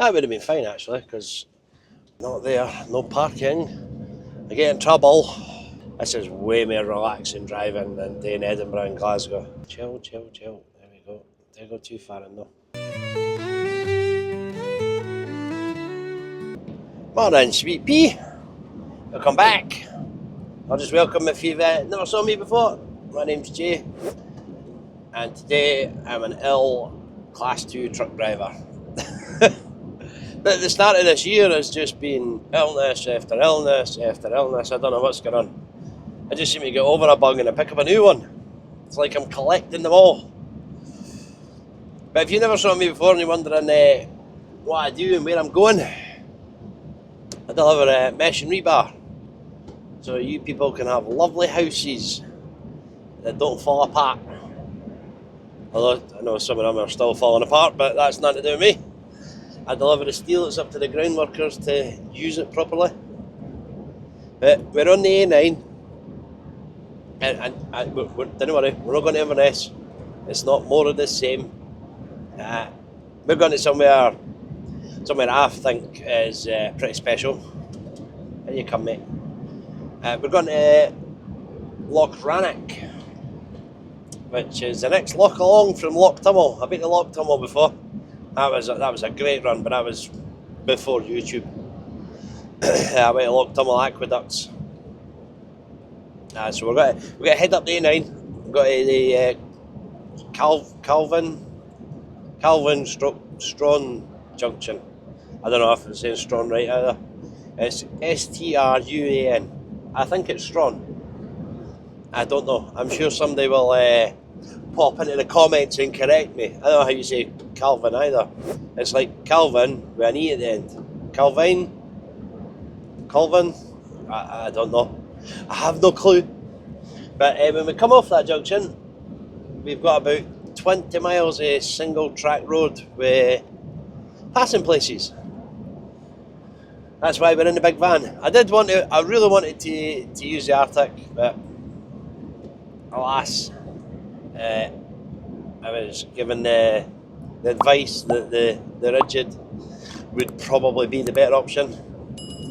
That would have been fine actually, because not there, no parking, I get in trouble. This is way more relaxing driving than doing Edinburgh and Glasgow. Chill, chill, chill. There we go. Don't go too far in though. Morning, sweet pea. Welcome back. I'll just welcome if you've never saw me before. My name's Jay, and today I'm an ill Class 2 truck driver. But the start of this year has just been illness after illness after illness. I don't know what's going on. I just seem to get over a bug and I pick up a new one. It's like I'm collecting them all. But if you never saw me before and you're wondering what I do and where I'm going, I deliver mesh and rebar. So you people can have lovely houses that don't fall apart. Although I know some of them are still falling apart, but that's nothing to do with me. I deliver the steel, it's up to the ground workers to use it properly. But we're on the A9, and don't worry, we're not going to Inverness. It's not more of the same. We're going to somewhere I think is pretty special. Here you come, mate. We're going to Loch Rannoch, which is the next loch along from Loch Tummel. I've been to Loch Tummel before. That was a great run, but that was before YouTube. I went to Loch Tummel Aqueducts. So we're going to head up the A9. We've got the Calvine Strawn junction. I don't know if I'm saying Strawn right either. It's Struan. I think it's Strawn. I don't know. I'm sure somebody will pop into the comments and correct me. I don't know how you say Calvin either. It's like Calvin with an E at the end. Calvine? I don't know. I have no clue. But when we come off that junction, we've got about 20 miles of single track road with passing places. That's why we're in the big van. I really wanted to use the Arctic, but alas, I was given the advice that the rigid would probably be the better option,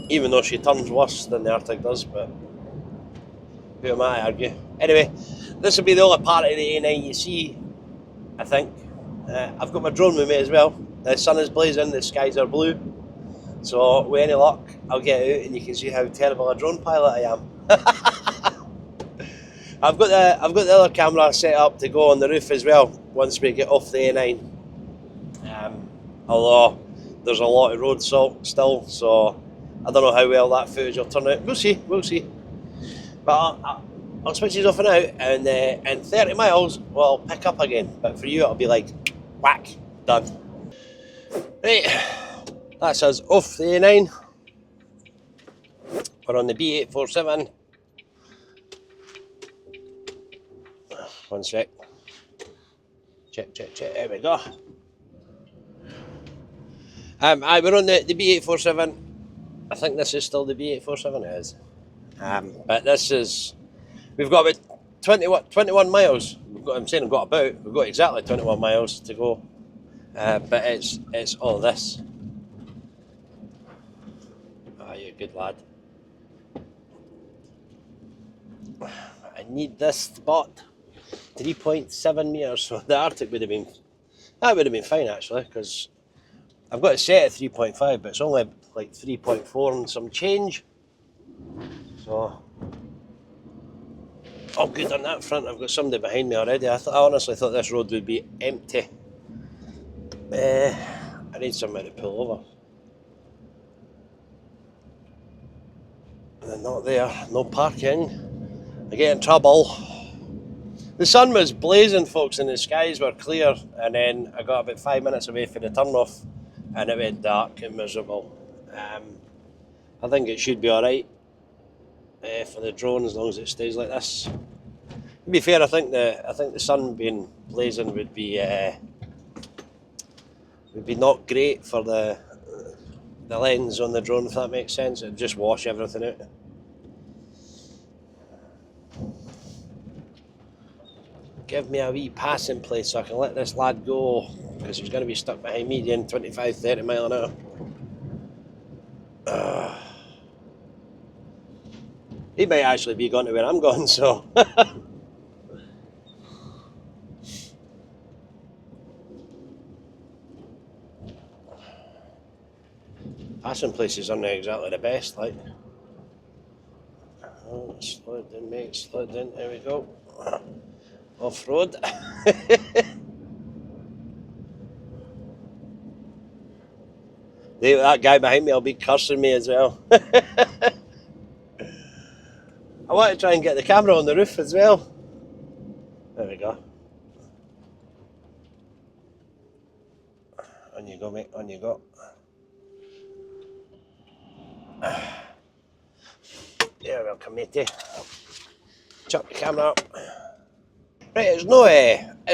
even though she turns worse than the Arctic does, but who am I to argue? Anyway, this will be the only part of the A9 you see, I think. I've got my drone with me as well. The sun is blazing, the skies are blue, so with any luck I'll get out and you can see how terrible a drone pilot I am. I've got the other camera set up to go on the roof as well once we get off the A9. Although there's a lot of road salt still, so I don't know how well that footage will turn out. We'll see. But I'll switch these off and out, and in 30 miles we'll pick up again. But for you it'll be like whack, done. Right, that's us off the A9. We're on the B847. One sec. Check. There we go. We're on the B847. I think this is still the B847. It is. But this is. We've got about 21 miles. We've got exactly 21 miles to go. But it's all this. Ah, you're a good lad. I need this spot. 3.7 metres, so the Arctic would have been fine actually, because I've got it set at 3.5, but it's only like 3.4 and some change. So all good on that front. I've got somebody behind me already. I honestly thought this road would be empty. I need somewhere to pull over. And they're not there. No parking. I get in trouble. The sun was blazing, folks, and the skies were clear, and then I got about 5 minutes away from the turn-off and it went dark and miserable. I think it should be alright for the drone as long as it stays like this. To be fair, I think the sun being blazing would be not great for the lens on the drone, if that makes sense. It'd just wash everything out. give me a wee passing place so I can let this lad go, because he's going to be stuck behind me doing 25-30 mile an hour. He might actually be going to where I'm going, so. Passing places aren't exactly the best, like. Oh, slow it down, mate, slow it down, there we go. Off-road. That guy behind me will be cursing me as well. I want to try and get the camera on the roof as well. There we go. On you go, mate, on you go. Yeah, welcome, matey. Chuck the camera up. Right, it's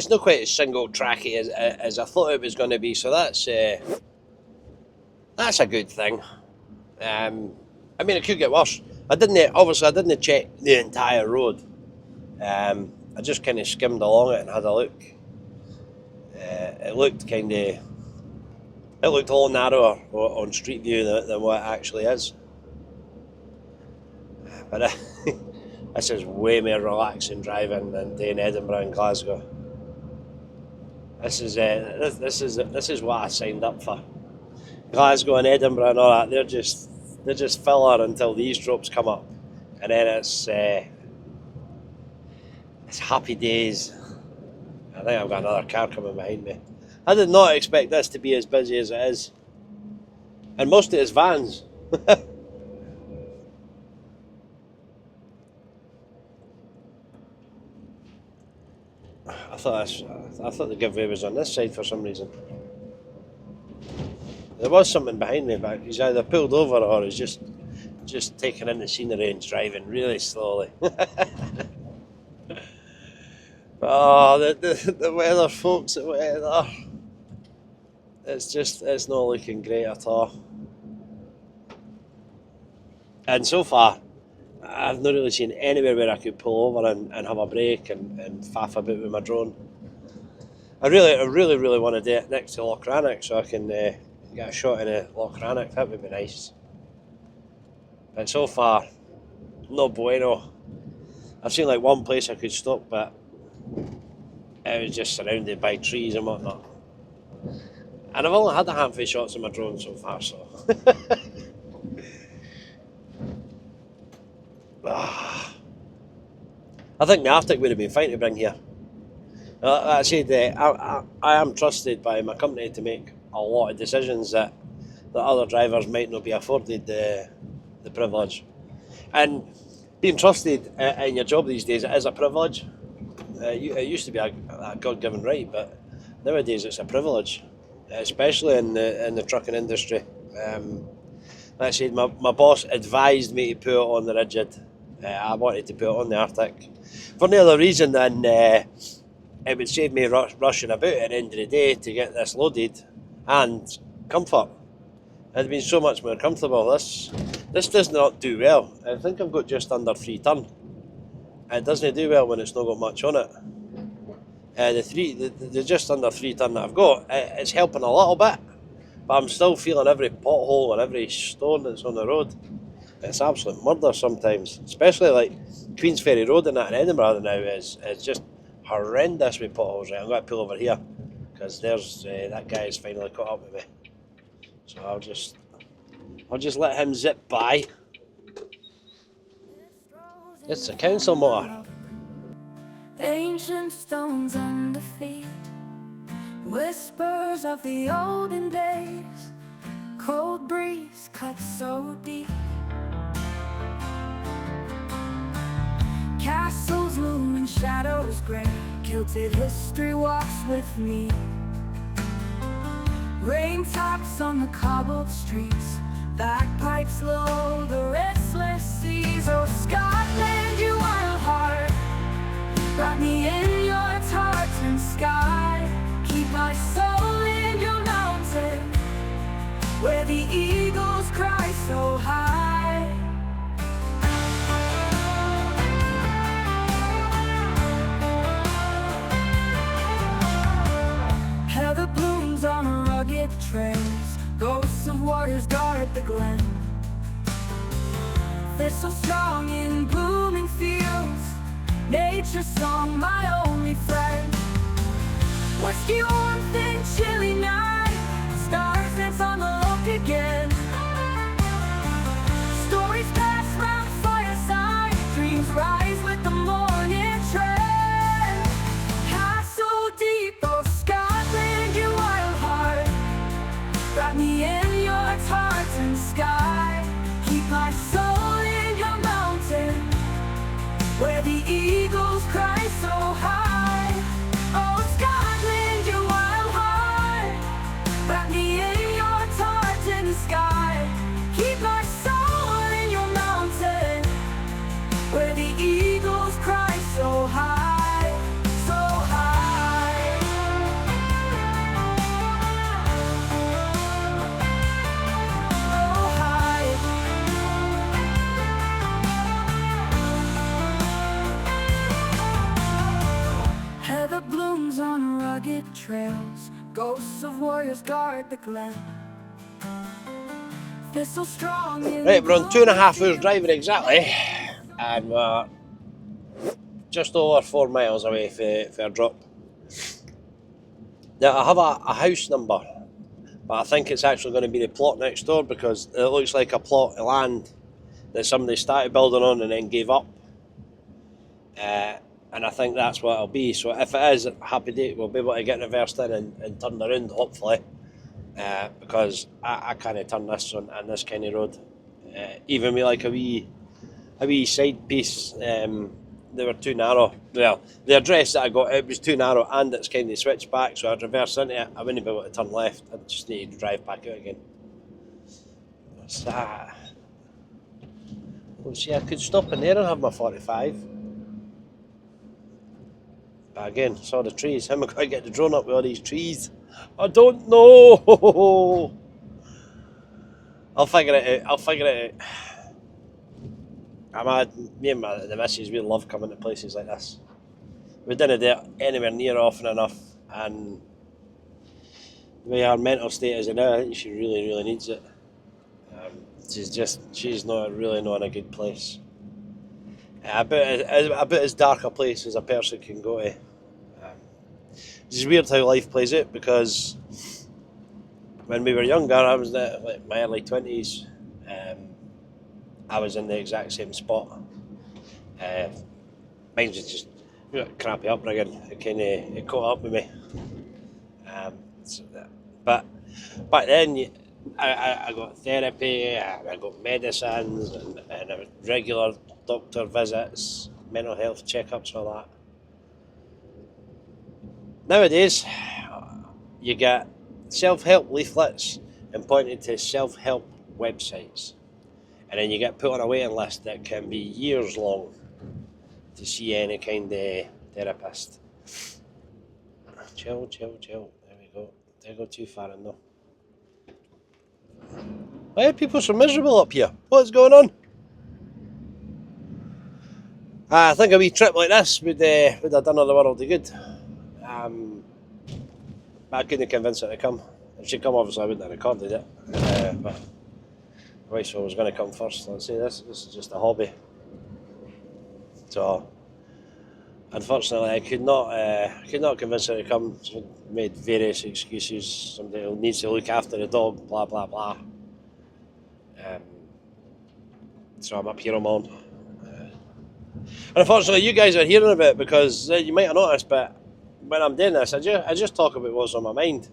not quite as single tracky as I thought it was going to be, so that's a good thing. I mean, it could get worse. I didn't check the entire road. I just kind of skimmed along it and had a look. It looked a lot narrower on street view than what it actually is. But this is way more relaxing driving than doing Edinburgh and Glasgow. This is what I signed up for. Glasgow and Edinburgh and all that, they're just filler until the eavesdrops come up, and then it's happy days. I think I've got another car coming behind me. I did not expect this to be as busy as it is, and most of it is vans. I thought the giveaway was on this side for some reason. There was something behind me, but he's either pulled over or he's just taking in the scenery and driving really slowly. Oh, the weather, folks, the weather. It's not looking great at all. And so far, I've not really seen anywhere where I could pull over and have a break and faff about with my drone. I really want to do it next to Loch Rannoch so I can get a shot in Loch Rannoch. That would be nice. But so far, no bueno. I've seen like one place I could stop, but it was just surrounded by trees and whatnot. And I've only had a handful of shots of my drone so far, so. I think the Arctic would have been fine to bring here. Like I said, I am trusted by my company to make a lot of decisions that other drivers might not be afforded the privilege. And being trusted in your job these days, it is a privilege. It used to be a God-given right, but nowadays it's a privilege, especially in the trucking industry. Like I said, my boss advised me to put it on the rigid. I wanted to put it on the Arctic for no other reason than it would save me rushing about at the end of the day to get this loaded, and comfort. It'd been so much more comfortable. This does not do well. I think I've got just under 3 tonne. It doesn't do well when it's not got much on it. The just under 3 tonne that I've got, it's helping a little bit, but I'm still feeling every pothole and every stone that's on the road. It's absolute murder sometimes, especially like Queensferry Road and that in Edinburgh now is just horrendous with potholes. Right, I'm going to pull over here because there's that guy has finally caught up with me. So I'll just let him zip by. It's a council motor. Ancient stones under feet, whispers of the olden days. Cold breeze cuts so deep. Castles loom in shadows grey. Kilted history walks with me. Rain taps on the cobbled streets. Bagpipes lull the restless seas. Oh Scotland, you wild heart, wrap me in your tartan sky. Keep my soul in your mountain, where the eagles cry so high. Ghosts of warriors guard the glen. They're so strong in blooming fields. Nature's song, my only friend. Whiskey warmth in chilly night. Stars dance on the loch again. Stories pass round fireside. Dreams rise with the morning trend. Castle deep, oh Scotland, you wild heart. Wrap me in your tartan sky. Keep my soul in your mountain, where the eagles cry so high. Oh Scotland, you wild heart. Wrap me in your tartan sky. Keep my soul in your mountain, where the eagles cry so high, so high. Oh high. Heather blooms on rugged trails. Ghosts of warriors guard the glen. They're so strong in Right, we're on 2.5 hours driving exactly, and we're just over 4 miles away for a drop. Now I have a house number, but I think it's actually going to be the plot next door, because it looks like a plot of land that somebody started building on and then gave up. And I think that's what it'll be. So if it is, happy day, we'll be able to get reversed in and turned around, hopefully. Because I can't turn this on this kind of road. Even with like a wee side piece, they were too narrow. Well, the address that I got, it was too narrow, and it's kind of switched back, so I'd reverse into it. I wouldn't be able to turn left. I'd just need to drive back out again. What's that? Well, see, I could stop in there and have my 45. But again, saw the trees. How am I going to get the drone up with all these trees? I don't know. I'll figure it out. Me and the missus, we love coming to places like this. We didn't do it anywhere near often enough, and the way our mental state is now, I think she really needs it. She's not really not in a good place. About as dark a place as a person can go to. It's weird how life plays out, because when we were younger, I was in like my early 20s. I was in the exact same spot. Mine was just crappy upbringing. It caught up with me. But back then, I got therapy, I got medicines, and regular doctor visits, mental health checkups, all that. Nowadays, you get self-help leaflets and pointed to self-help websites, and then you get put on a waiting list that can be years long to see any kind of therapist. Chill. There we go. Didn't go too far in though. Why are people so miserable up here? What's going on? I think a wee trip like this would have done her the world of good. But I couldn't convince her to come. If she'd come, obviously I wouldn't have recorded it. But my wife was going to come first. Let's say this is just a hobby. So unfortunately, I could not convince her to come. She made various excuses. Somebody who needs to look after the dog, blah blah blah. So I'm up here on my own. And unfortunately, you guys are hearing about it, because you might have noticed, but when I'm doing this, I just talk about what's on my mind,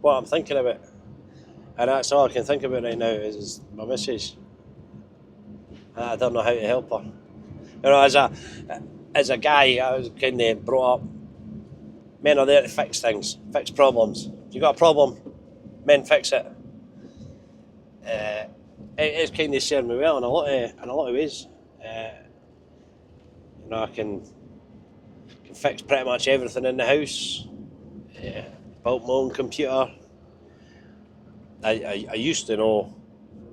what I'm thinking about. And that's all I can think about right now is my missus. And I don't know how to help her. You know, as a guy, I was kind of brought up, men are there to fix things, fix problems. If you've got a problem, men fix it. It's kind of served me well in a lot of ways. You know, I can fix pretty much everything in the house. Built my own computer. I used to know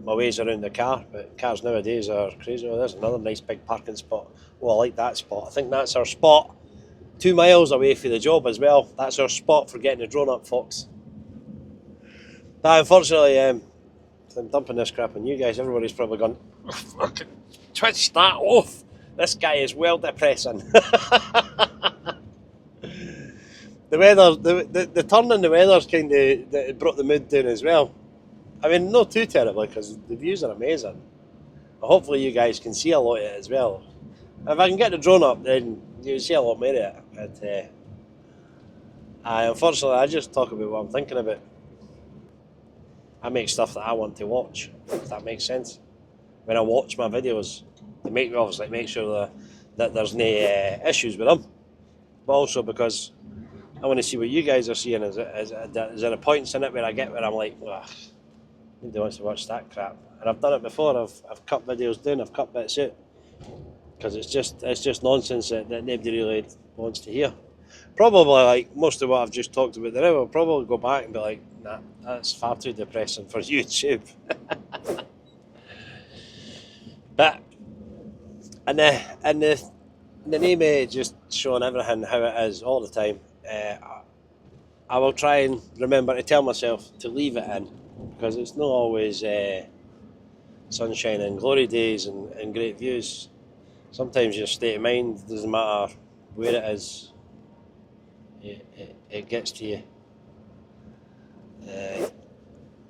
my ways around the car, but cars nowadays are crazy. Well, there's another nice big parking spot. Well, I like that spot. I think that's our spot. 2 miles away from the job as well. That's our spot for getting the drone up, folks. But unfortunately, I'm dumping this crap on you guys. Everybody's probably gone, oh, fucking twitch that off. This guy is well depressing. The weather, the turn in the weather's kind of brought the mood down as well. I mean, not too terribly because the views are amazing. Hopefully you guys can see a lot of it as well. If I can get the drone up, then you'll see a lot more of it. But unfortunately, I just talk about what I'm thinking about. I make stuff that I want to watch, if that makes sense. When I watch my videos, to obviously make sure that there's no issues with them, but also because I want to see what you guys are seeing. Is there a points in it where I'm like, nobody wants to watch that crap? And I've done it before. I've cut videos down, I've cut bits out because it's just nonsense that nobody really wants to hear. Probably like most of what I've just talked about there, I'll probably go back and be like, nah, that's far too depressing for YouTube. But and the name of just showing everything how it is all the time, I will try and remember to tell myself to leave it in, because it's not always sunshine and glory days and great views. Sometimes your state of mind, doesn't matter where it is, it gets to you.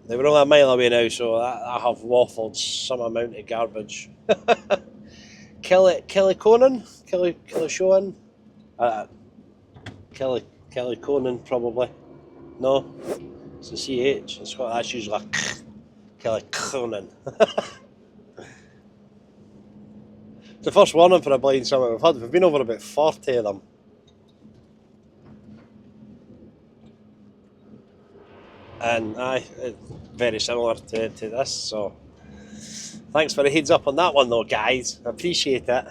They were only a mile away now, so I have waffled some amount of garbage. Killiconan? Killiconan, probably. No, it's a CH. That's usually like Killiconan. It's the first warning for a blind summit we've had. We've been over about 40 of them. And very similar to this, so thanks for the heads up on that one though, guys. I appreciate it.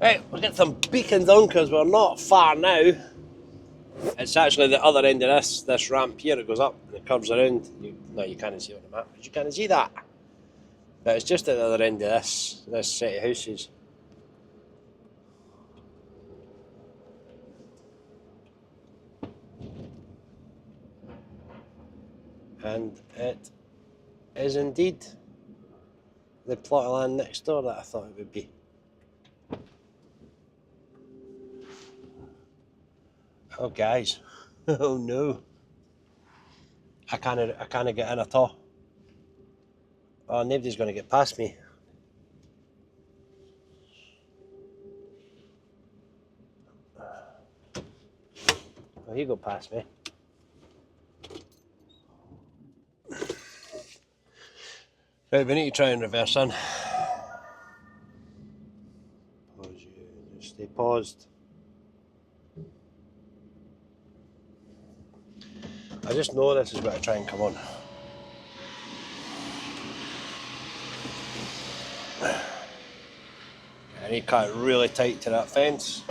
Right, we'll get some beacons on because we're not far now. It's actually the other end of this ramp here. It goes up and it curves around. You can't see on the map, but you can't see that. But it's just at the other end of this set of houses. And it is indeed the plot of land next door that I thought it would be. Oh guys, oh no, I can't get in at all. Oh, nobody's going to get past me. Oh, you go past me. Right, we need to try and reverse in. Pause you, just stay paused. I just know this is where I try and come on. I need to cut it really tight to that fence.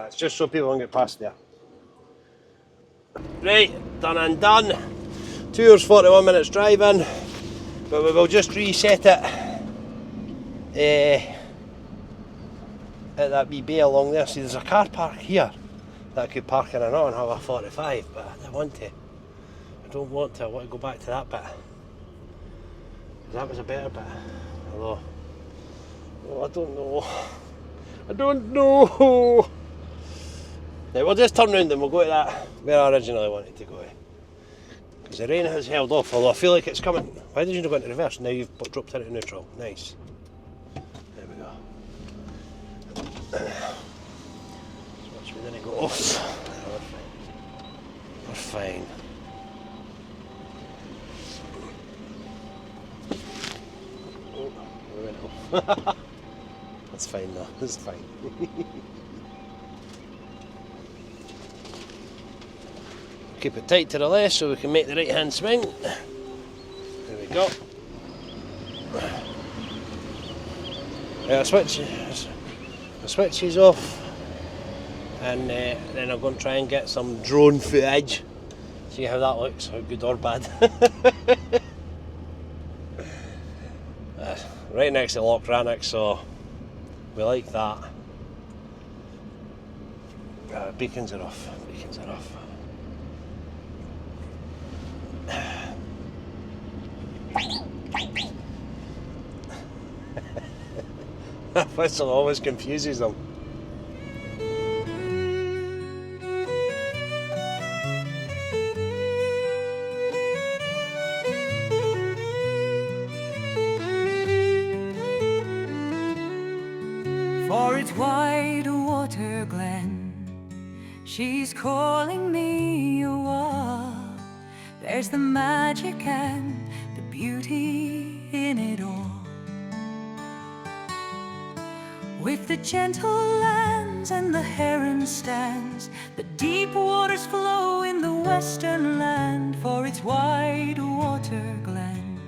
It's just so people don't get past there. Right, done and done. 2 hours 41 minutes driving, but we will just reset it at that wee bay along there. See, there's a car park here that I could park in and on and have a 45, but I don't want to. I don't want to. I want to go back to that bit. That was a better bit. Although, I don't know. I don't know. Right, we'll just turn round and we'll go to that where I originally wanted to go to. Because the rain has held off, although I feel like it's coming. Why did you not go into reverse? Now you've dropped into neutral. Nice. There we go. So watch me, then it go off. We're fine. We're fine. went off. That's fine though, that's fine. Keep it tight to the left so we can make the right hand swing. There we go. The switch is off, and then I'm going to try and get some drone footage. See how that looks, how good or bad. Right next to Loch Rannoch, so we like that. Beacons are off. Beacons are off. That whistle always confuses them. For its wide water glen, she's calling me a walk. There's the magic and the beauty in it all. With the gentle lands and the heron stands, the deep waters flow in the western land. For its wide water glen,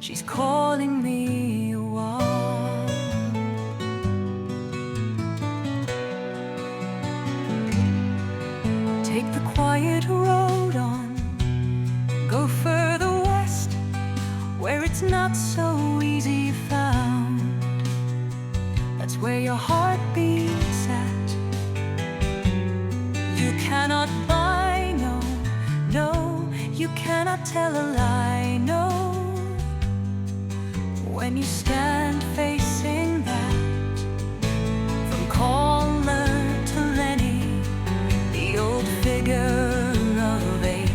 she's calling me a walk. Take the quiet road on, go further west, where it's not so easy found. That's where your heart beats at. You cannot buy, no, no, you cannot tell a lie, no. When you stand facing that, from Caller to Lenny, the old figure of 8,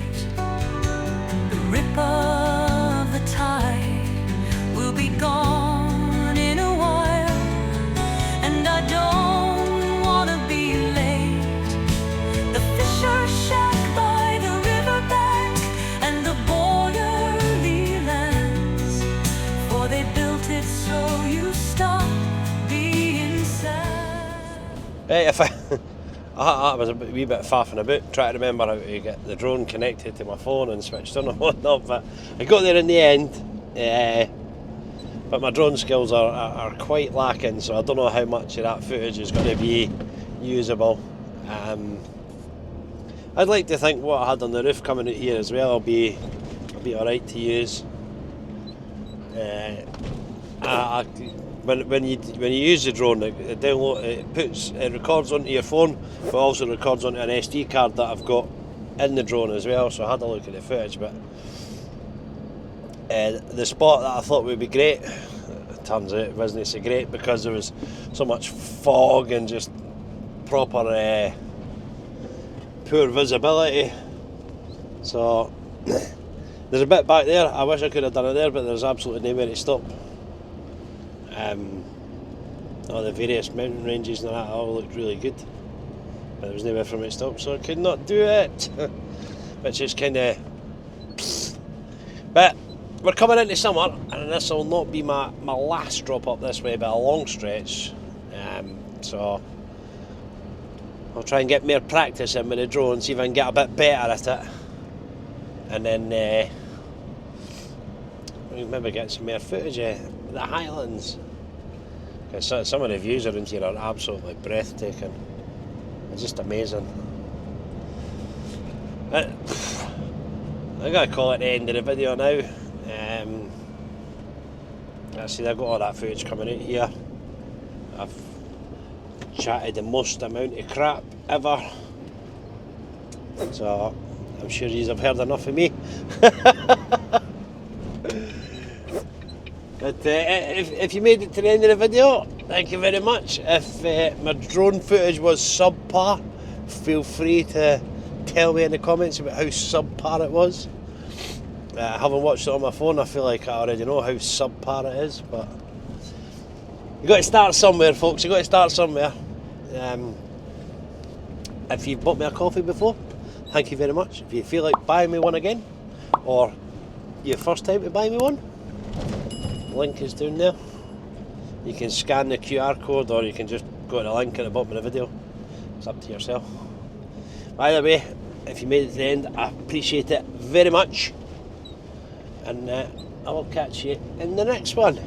the rip of the tide will be gone in a while, and I don't want to be late. The fisher shack by the riverbank and the borderly lands, for they built it so you stop being sad. Hey, if I was a wee bit faffing about trying to remember how to get the drone connected to my phone and switched on and whatnot, but I got there in the end. But my drone skills are quite lacking, so I don't know how much of that footage is going to be usable. I'd like to think what I had on the roof coming out here as well will be alright to use. When you use the drone, it records onto your phone, but also records onto an SD card that I've got in the drone as well. So I had a look at the footage, but the spot that I thought would be great, it turns out it wasn't so great because there was so much fog and just proper poor visibility. So there's a bit back there. I wish I could have done it there, but there's absolutely nowhere to stop. All the various mountain ranges and that all looked really good, but there was nowhere for me to stop, so I could not do it. Which is kind of... But we're coming into summer, and this will not be my last drop up this way by a long stretch. So I'll try and get more practice in with the drone, see if I can get a bit better at it, and then maybe get some more footage of the Highlands. Because some of the views around here are absolutely breathtaking. It's just amazing. I gotta call it the end of the video now. See, I've got all that footage coming out here. I've chatted the most amount of crap ever, so I'm sure you have heard enough of me. But if you made it to the end of the video, thank you very much. If my drone footage was subpar, feel free to tell me in the comments about how subpar it was. Having watched it on my phone, I feel like I already know how subpar it is, but you've got to start somewhere, folks. You've got to start somewhere. If you've bought me a coffee before, thank you very much. If you feel like buying me one again, or your first time to buy me one, link is down there. You can scan the QR code, or you can just go to the link at the bottom of the video. It's up to yourself. Either way, if you made it to the end, I appreciate it very much. And I will catch you in the next one.